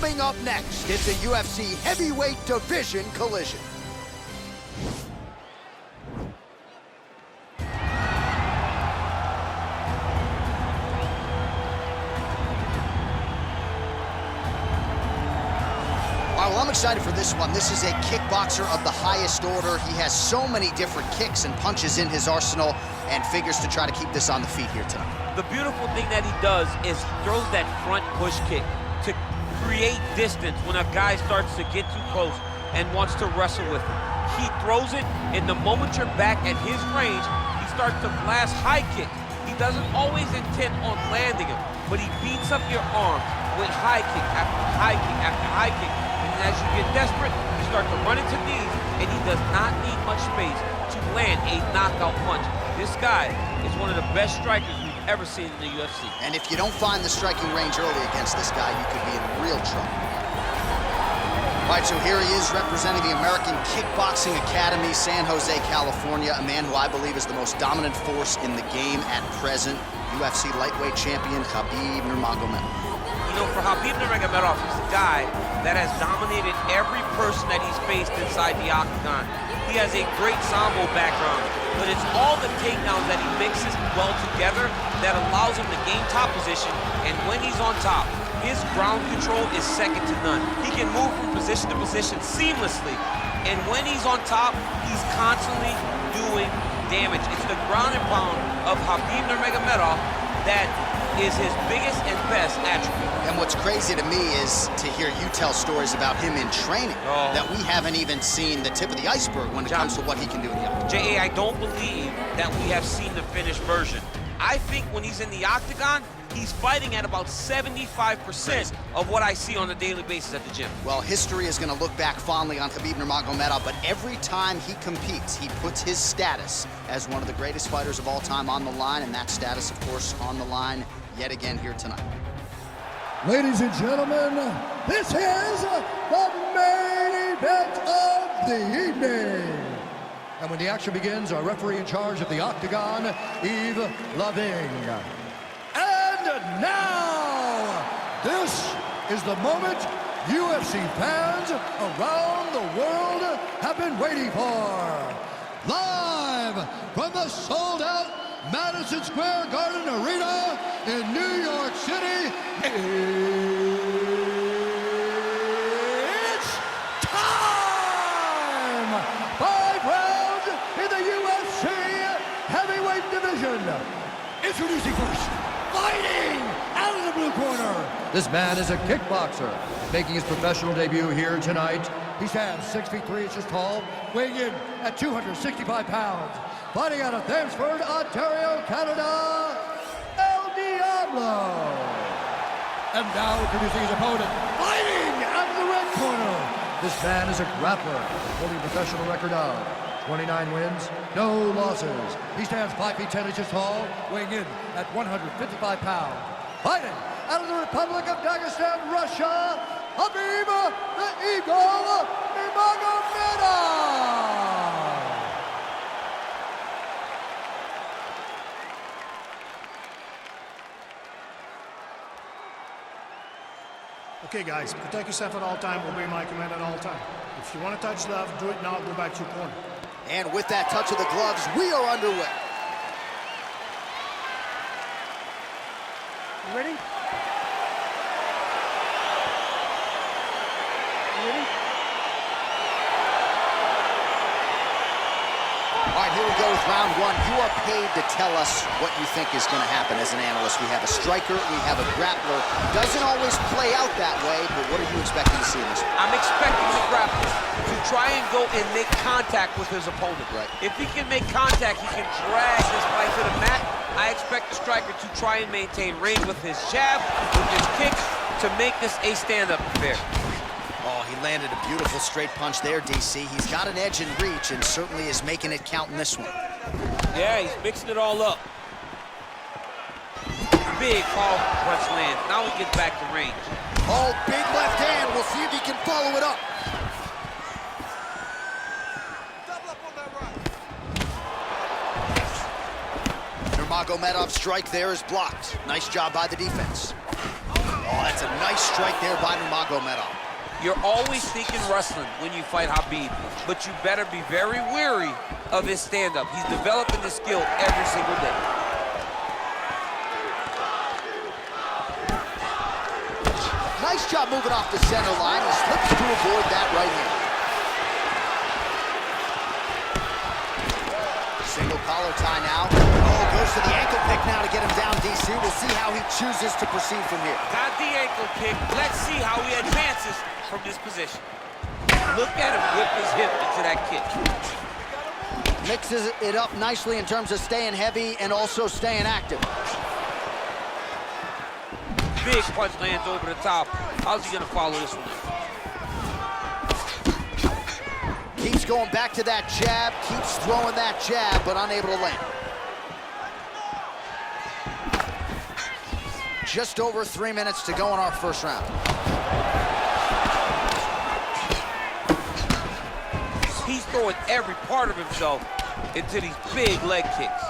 Coming up next, it's a UFC heavyweight division collision. Well, I'm excited for this one. This is a kickboxer of the highest order. He has so many different kicks and punches in his arsenal and figures to try to keep this on the feet here tonight. The beautiful thing that he does is he throws that front push kick to create distance when a guy starts to get too close and wants to wrestle with him. He throws it, and the moment you're back at his range, he starts to blast high kicks. He doesn't always intend on landing him, but he beats up your arms with high kick after high kick after high kick. As you get desperate, you start to run into knees, and he does not need much space to land a knockout punch. This guy is one of the best strikers we've ever seen in the UFC. And if you don't find the striking range early against this guy, you could be in real trouble. All right, so here he is representing the American Kickboxing Academy, San Jose, California, a man who I believe is the most dominant force in the game at present, UFC lightweight champion Khabib Nurmagomedov. You know, for Khabib Nurmagomedov, he's a guy that has dominated every person that he's faced inside the octagon. He has a great sambo background, but it's all the takedowns that he mixes well together that allows him to gain top position, and when he's on top, his ground control is second to none. He can move from position to position seamlessly, and when he's on top, he's constantly doing damage. It's the ground and pound of Khabib Nurmagomedov that is his biggest and best attribute. And what's crazy to me is to hear you tell stories about him in training that we haven't even seen the tip of the iceberg when it comes to what he can do in the octagon. J.A., I don't believe that we have seen the finished version. I think when he's in the octagon, he's fighting at about 75% of what I see on a daily basis at the gym. Well, history is going to look back fondly on Khabib Nurmagomedov, but every time he competes, he puts his status as one of the greatest fighters of all time on the line, and that status, of course, on the line yet again here tonight. Ladies and gentlemen, this is the main event of the evening. And when the action begins, our referee in charge of the octagon, Yves Loving. And now, this is the moment UFC fans around the world have been waiting for. Live from the sold-out Madison Square Garden Arena in New York City, it's time! 5 rounds in the UFC heavyweight division. Introducing first, fighting out of the blue corner. This man is a kickboxer, making his professional debut here tonight. He stands 6 feet 3 inches tall, weighing in at 265 pounds. Fighting out of Thamesford, Ontario, Canada, El Diablo. And now introducing his opponent, fighting out of the red corner. This man is a grappler, holding a professional record of 29 wins, no losses. He stands 5 feet 10 inches tall, weighing in at 155 pounds. Fighting out of the Republic of Dagestan, Russia, Khabib the Eagle Nurmagomedov. Okay, guys, protect yourself at all time, obey my command at all time. If you want to touch left, do it now, go back to your corner. And with that touch of the gloves, we are underway. You ready? You ready? All right, here we go with round one. You are paid to tell us what you think is going to happen as an analyst. We have a striker, we have a grappler. Doesn't always play out that way, but what are you expecting to see in this one? I'm expecting the grappler to try and go and make contact with his opponent. Right. If he can make contact, he can drag this fight to the mat. I expect the striker to try and maintain range with his jab, with his kicks, to make this a stand-up affair. Oh, he landed a beautiful straight punch there, DC. He's got an edge in reach and certainly is making it count in this one. Yeah, he's mixing it all up. Big powerful punch lands. Now he gets back to range. Oh, big left hand. We'll see if he can follow it up. Double up on that right. Nurmagomedov's strike there is blocked. Nice job by the defense. Oh, that's a nice strike there by Nurmagomedov. You're always thinking wrestling when you fight Khabib, but you better be very wary of his stand-up. He's developing this skill every single day. Nice job moving off the center line. He slips to avoid that right hand. Single collar tie now. Oh, goes to the ankle pick now to get him down, DC. We'll see how he chooses to proceed from here. Got the ankle kick. Let's see how he advances from this position. Look at him whip his hip into that kick. Mixes it up nicely in terms of staying heavy and also staying active. Big punch lands over the top. How's he gonna follow this one? Keeps going back to that jab, keeps throwing that jab, but unable to land. Just over 3 minutes to go in our first round. He's throwing every part of himself into these big leg kicks.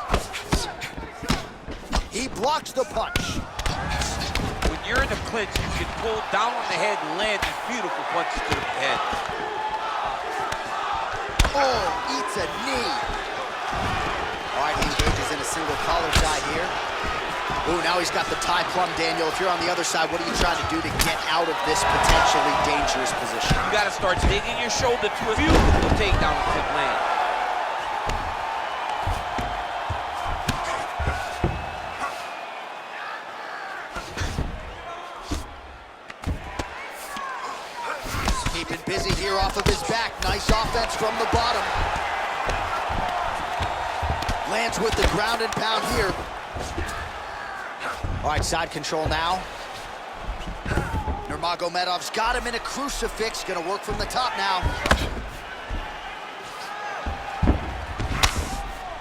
He blocks the punch. When you're in the clinch, you can pull down on the head and land these beautiful punches to the head. Oh, eats a knee. All right, he engages in a single collar tie here. Ooh, now he's got the tie plum, Daniel. If you're on the other side, what are you trying to do to get out of this potentially dangerous position? You gotta start digging your shoulder to a beautiful takedown to land. Keeping busy here off of his back. Nice offense from the bottom. Lands with the ground and pound here. All right, side control now. Nurmagomedov's got him in a crucifix. Gonna work from the top now.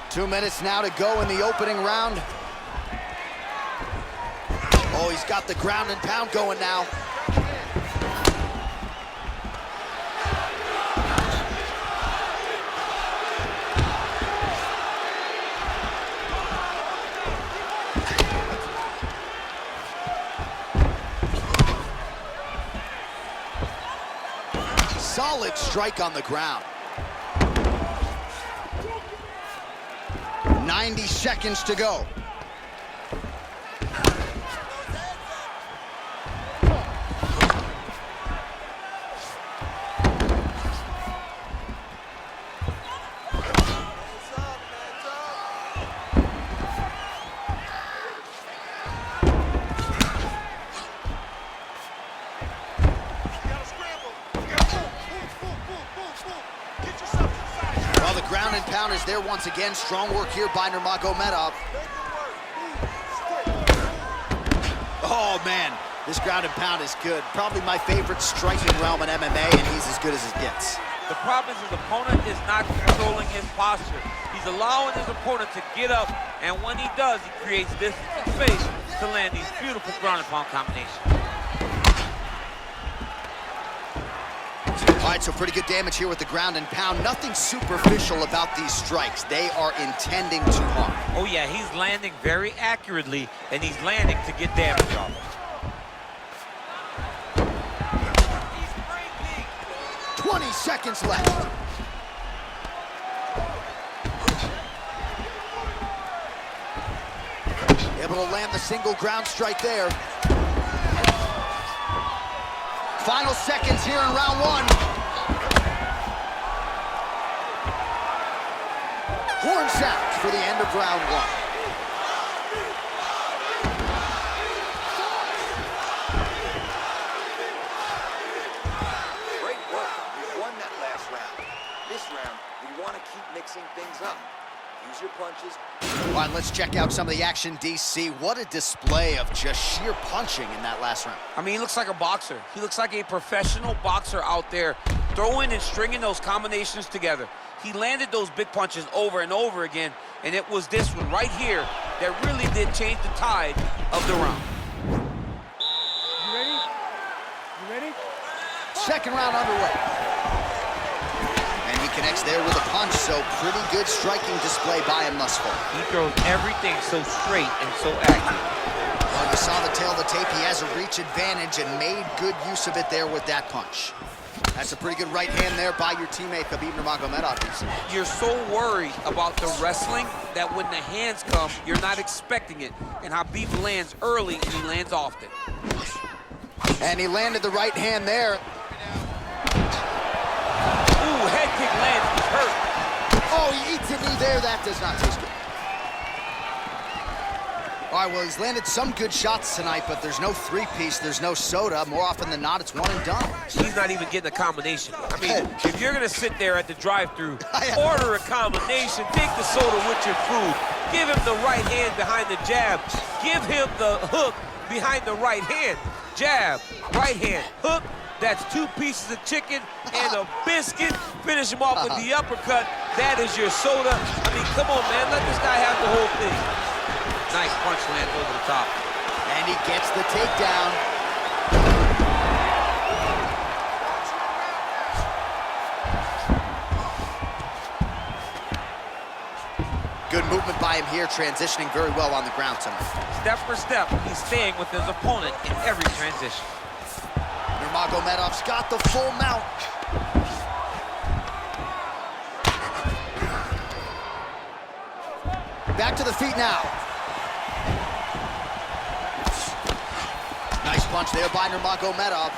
2 minutes now to go in the opening round. Oh, he's got the ground and pound going now. Solid strike on the ground. 90 seconds to go. Well, the ground and pound is there once again. Strong work here by Nurmagomedov. Oh, man. This ground and pound is good. Probably my favorite striking realm in MMA, and he's as good as it gets. The problem is his opponent is not controlling his posture. He's allowing his opponent to get up, and when he does, he creates distance and space to land these beautiful ground and pound combinations. All right, so pretty good damage here with the ground and pound. Nothing superficial about these strikes. They are intending to harm. Oh yeah, he's landing very accurately, and he's landing to get damage off. 20 seconds left. Able to land the single ground strike there. Final seconds here in round one. Horn sounds for the end of round one. Great work. You won that last round. This round, we want to keep mixing things up. Use your punches. All right, let's check out some of the action, DC. What a display of just sheer punching in that last round. I mean, he looks like a boxer. He looks like a professional boxer out there, throwing and stringing those combinations together. He landed those big punches over and over again, and it was this one right here that really did change the tide of the round. You ready? You ready? Second round underway. And he connects there with a punch, so pretty good striking display by him thus far. He throws everything so straight and so accurate. Well, you saw on the tail of the tape. He has a reach advantage and made good use of it there with that punch. That's a pretty good right hand there by your teammate, Khabib Nurmagomedov. You're so worried about the wrestling that when the hands come, you're not expecting it. And Khabib lands early and he lands often. And he landed the right hand there. Ooh, head kick lands, he's hurt. Oh, he eats a knee there. That does not taste good. All right, well, he's landed some good shots tonight, but there's no three-piece, there's no soda. More often than not, it's one and done. He's not even getting a combination. I mean, if you're gonna sit there at the drive-thru, order a combination, take the soda with your food, give him the right hand behind the jab, give him the hook behind the right hand. Jab, right hand, hook, that's 2 pieces of chicken and a biscuit. Finish him off with the uppercut. That is your soda. I mean, come on, man, let this guy have the whole thing. Nice punch lands over the top. And he gets the takedown. Good movement by him here, transitioning very well on the ground tonight. Step for step, he's staying with his opponent in every transition. Nurmagomedov's got the full mount. Back to the feet now. Nice punch there by Nurmagomedov.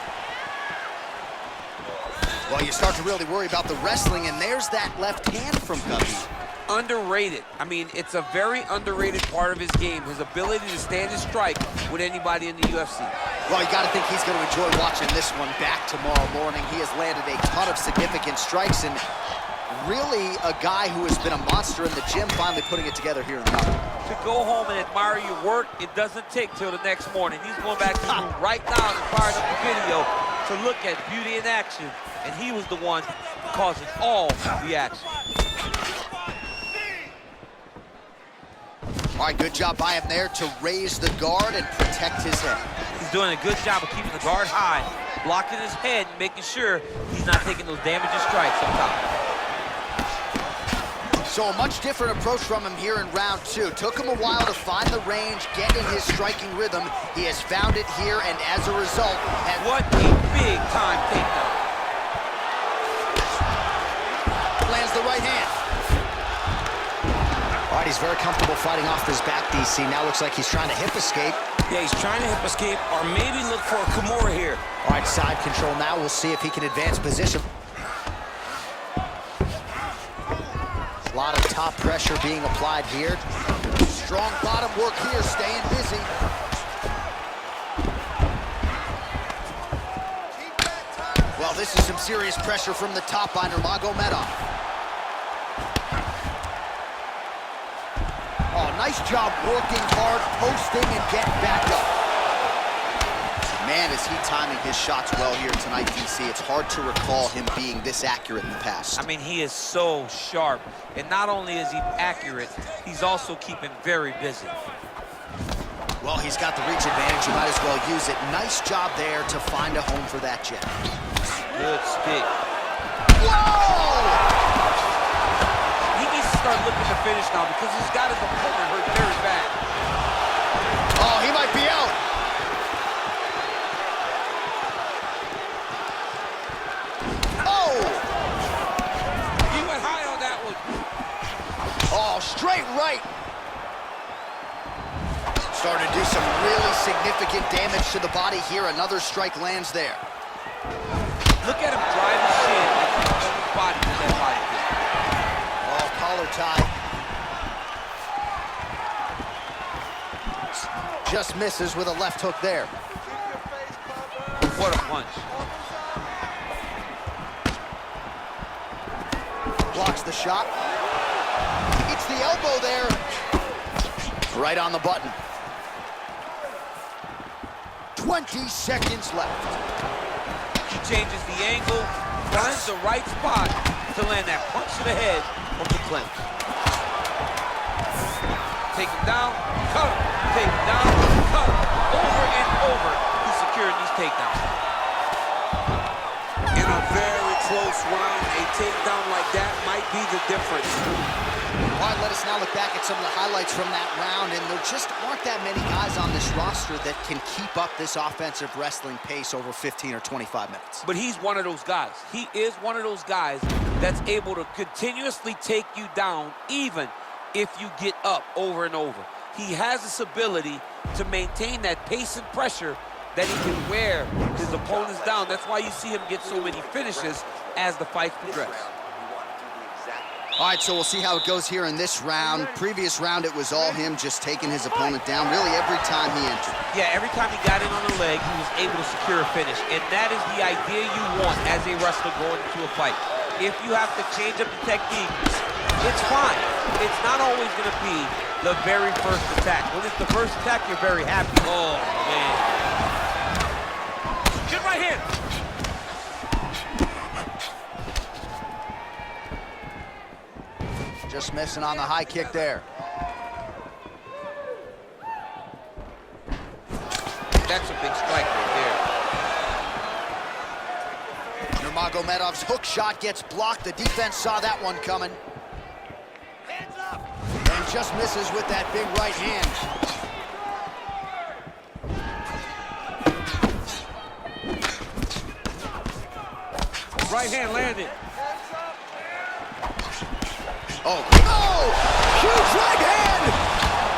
Well, you start to really worry about the wrestling, and there's that left hand from Khabib. Underrated. I mean, it's a very underrated part of his game, his ability to stand and strike with anybody in the UFC. Well, you got to think he's going to enjoy watching this one back tomorrow morning. He has landed a ton of significant strikes, and really a guy who has been a monster in the gym, finally putting it together here in the octagon. To go home and admire your work, it doesn't take till the next morning. He's going back to the room right now and firing up the video to look at beauty in action, and he was the one causing all the action. All right, good job by him there to raise the guard and protect his head. He's doing a good job of keeping the guard high, blocking his head, and making sure he's not taking those damaging strikes up top. So a much different approach from him here in round 2. Took him a while to find the range, get in his striking rhythm. He has found it here, and as a result... What a big-time takedown. Lands the right hand. All right, he's very comfortable fighting off his back, DC. Now looks like he's trying to hip escape. Yeah, he's trying to hip escape, or maybe look for a Kimura here. All right, side control now. We'll see if he can advance position. A lot of top pressure being applied here. Strong bottom work here, staying busy. Well, this is some serious pressure from the top by Nurmagomedov. Oh, nice job working hard, posting, and getting back up. Man, is he timing his shots well here tonight, DC. It's hard to recall him being this accurate in the past. I mean, he is so sharp. And not only is he accurate, he's also keeping very busy. Well, he's got the reach advantage. You might as well use it. Nice job there to find a home for that jab. Good stick. Whoa! He needs to start looking to finish now because he's got his opponent hurt very bad. Oh, he might be out. Oh! He went high on that one. Oh, straight right. Starting to do some really significant damage to the body here. Another strike lands there. Look at him drive his shin like he's on his body to that body kick. Oh, collar tie. Just misses with a left hook there. What a punch. Blocks the shot. Hits the elbow there. Right on the button. 20 seconds left. He changes the angle, finds the right spot to land that punch to the head from the clinch. Take him down, cut him, take him down, cut him. Over and over, he's securing these takedowns. In a very close round, a takedown like that might be the difference. All right, let us now look back at some of the highlights from that round, and there just aren't that many guys on this roster that can keep up this offensive wrestling pace over 15 or 25 minutes. But he's one of those guys. He is one of those guys that's able to continuously take you down even if you get up over and over. He has this ability to maintain that pace and pressure that he can wear his opponents down. That's why you see him get so many finishes as the fights progress. All right, so we'll see how it goes here in this round. Previous round, it was all him just taking his opponent down really every time he entered. Yeah, every time he got in on the leg, he was able to secure a finish. And that is the idea you want as a wrestler going into a fight. If you have to change up the technique, it's fine. It's not always going to be the very first attack. When it's the first attack, you're very happy. Oh, man. Good right hand. Just missing on the high kick there. That's a big strike right there. Nurmagomedov's hook shot gets blocked. The defense saw that one coming. Hands up! And just misses with that big right hand. Right hand landed. Oh, huge right hand!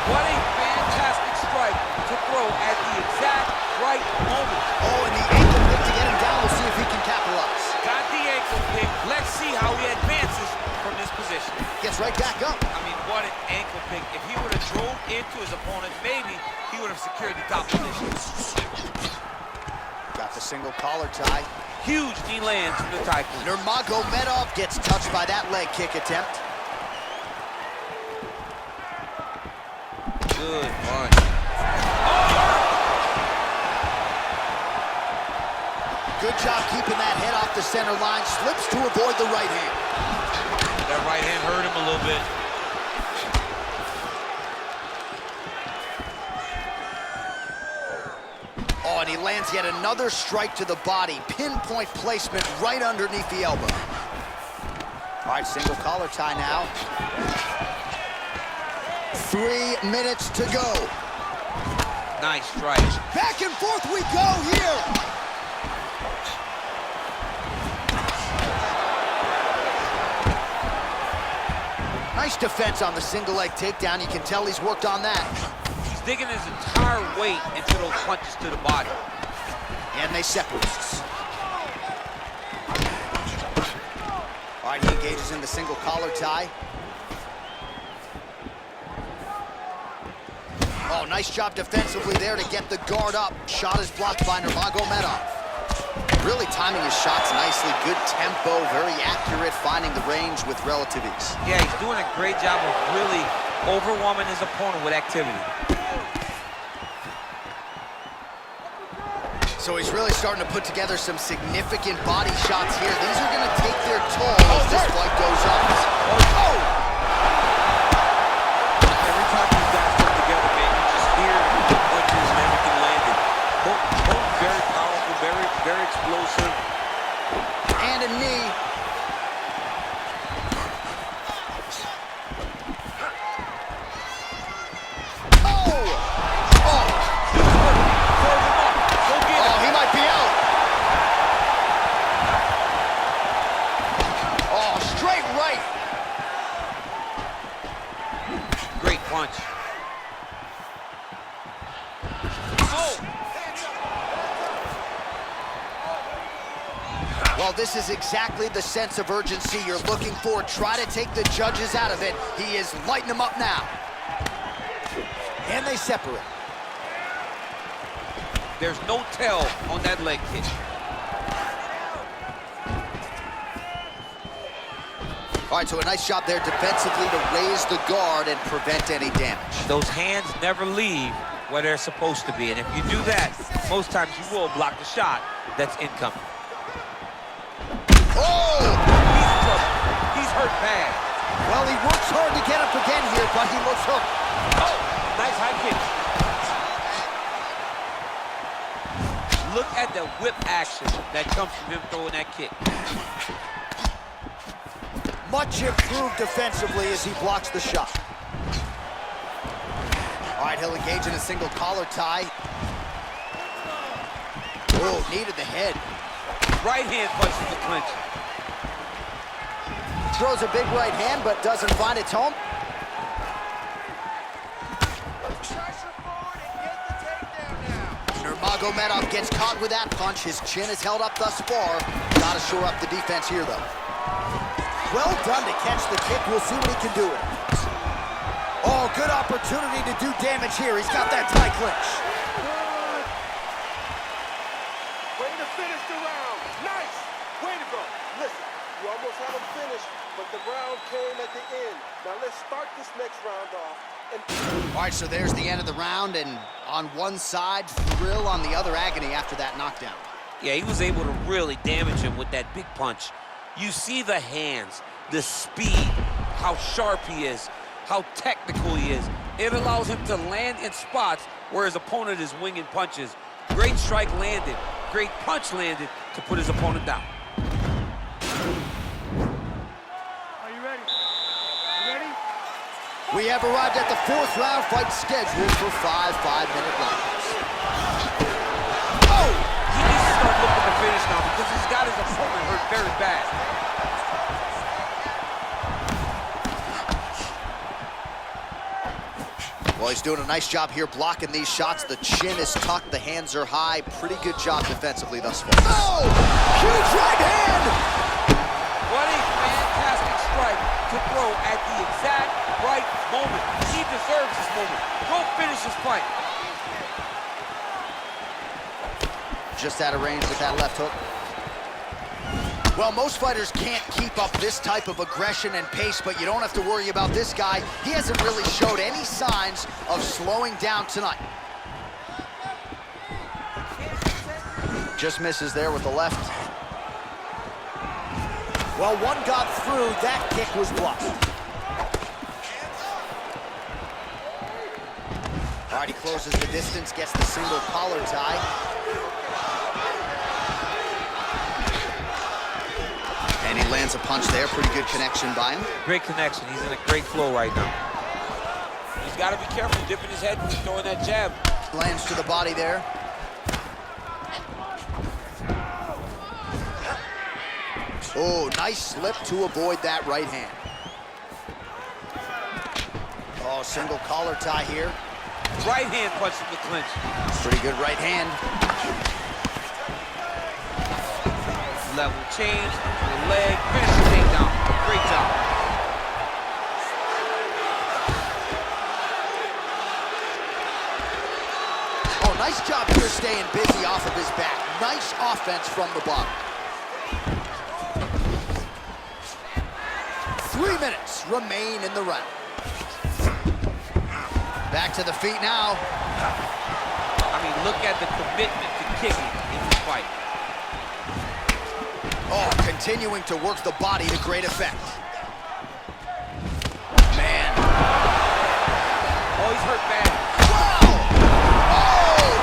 What a fantastic strike to throw at the exact right moment. Oh, and the ankle pick to get him down. We'll see if he can capitalize. Got the ankle pick. Let's see how he advances from this position. Gets right back up. I mean, what an ankle pick. If he would have drove into his opponent, maybe he would have secured the top position. Got the single collar tie. Huge knee lands from the tie. Nurmagomedov gets touched by that leg kick attempt. Good punch. Good job keeping that head off the center line. Slips to avoid the right hand. That right hand hurt him a little bit. Oh, and he lands yet another strike to the body. Pinpoint placement right underneath the elbow. All right, single collar tie now. 3 minutes to go. Nice strike. Back and forth we go here. Nice defense on the single leg takedown. You can tell he's worked on that. He's digging his entire weight into those punches to the body. And they separate. All right, he engages in the single collar tie. Oh, nice job defensively there to get the guard up. Shot is blocked by Nurmagomedov. Really timing his shots nicely. Good tempo, very accurate, finding the range with relative ease. Yeah, he's doing a great job of really overwhelming his opponent with activity. So he's really starting to put together some significant body shots here. These are going to take their toll as this fight goes on. Oh! Every time these guys come together, man, you just hear the punches and everything landed. Both very powerful, very explosive. And a knee. Well, this is exactly the sense of urgency you're looking for. Try to take the judges out of it. He is lighting them up now. And they separate. There's no tell on that leg kick. All right, so a nice job there defensively to raise the guard and prevent any damage. Those hands never leave where they're supposed to be. And if you do that, most times you will block the shot that's incoming. Oh! He's in trouble. He's hurt bad. Well, he works hard to get up again here, but he looks hooked. Oh, nice high kick. Look at the whip action that comes from him throwing that kick. much improved defensively as he blocks the shot. All right, he'll engage in a single collar tie. Oh, knee to the head. Right hand punches the clinch. Throws a big right hand, but doesn't find its home. Nurmagomedov gets caught with that punch. His chin is held up thus far. Gotta shore up the defense here, though. Well done to catch the kick. We'll see what he can do with it. Oh, good opportunity to do damage here. He's got that tie clinch. Way to finish the round. Nice. Way to go. Listen, you almost had him finished, but the round came at the end. Now let's start this next round off. All right, so there's the end of the round, and on one side, thrill, on the other, agony after that knockdown. Yeah, he was able to really damage him with that big punch. You see the hands, the speed, how sharp he is, how technical he is. It allows him to land in spots where his opponent is winging punches. Great strike landed, great punch landed to put his opponent down. Are you ready? You ready? We have arrived at the fourth round fight scheduled for 5 5-minute rounds. Oh! He needs to start looking to finish now because he's got his opponent hurt very bad. Well, he's doing a nice job here blocking these shots. The chin is tucked, the hands are high. Pretty good job defensively thus far. Oh! Huge right hand! What a fantastic strike to throw at the exact right moment. He deserves this moment. Go finish this fight. Just out of range with that left hook. Well, most fighters can't keep up this type of aggression and pace, but you don't have to worry about this guy. He hasn't really showed any signs of slowing down tonight. Just misses there with the left. Well, one got through. That kick was blocked. All right, he closes the distance, gets the single collar tie. And he lands a punch there. Pretty good connection by him. Great connection. He's in a great flow right now. He's got to be careful dipping his head and throwing that jab. Lands to the body there. Oh, nice slip to avoid that right hand. Oh, single collar tie here. Right hand punch from the clinch. Pretty good right hand. Level change, to the leg, finish the takedown. Great job. Oh, nice job here staying busy off of his back. Nice offense from the bottom. 3 minutes remain in the round. Back to the feet now. I mean, look at the commitment to kicking in this fight. Oh, continuing to work the body to great effect. Man. Oh, he's hurt bad. Wow! Oh!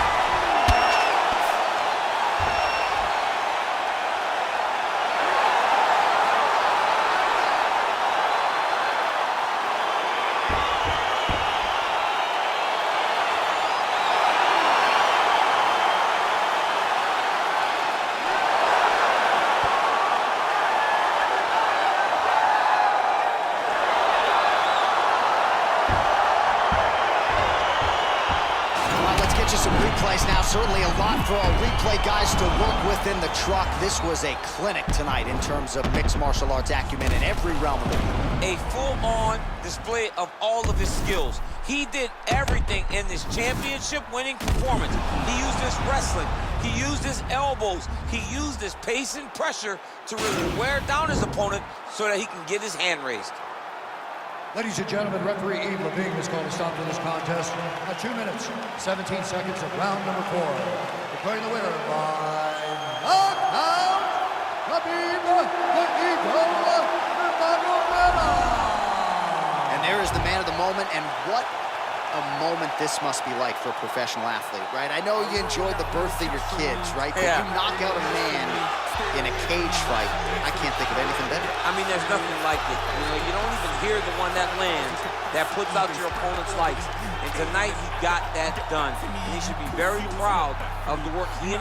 Some replays now. Certainly a lot for our replay guys to work with in the truck. This was a clinic tonight in terms of mixed martial arts acumen in every realm of it. A full-on display of all of his skills. He did everything in this championship-winning performance. He used his wrestling. He used his elbows. He used his pace and pressure to really wear down his opponent so that he can get his hand raised. Ladies and gentlemen, referee Abel Trujillo has called a stop to this contest at 2 minutes, 17 seconds of round number 4. Declaring the winner by knockout, Khabib Nurmagomedov. And there is the man of the moment, and what a moment this must be like for a professional athlete, right? I know you enjoyed the birth of your kids, right? But you knock out a man in a cage fight, I can't think of anything better. I mean, there's nothing like it. You know, you don't even hear the one that lands, that puts out your opponent's lights. And tonight, he got that done. And he should be very proud of the work he and his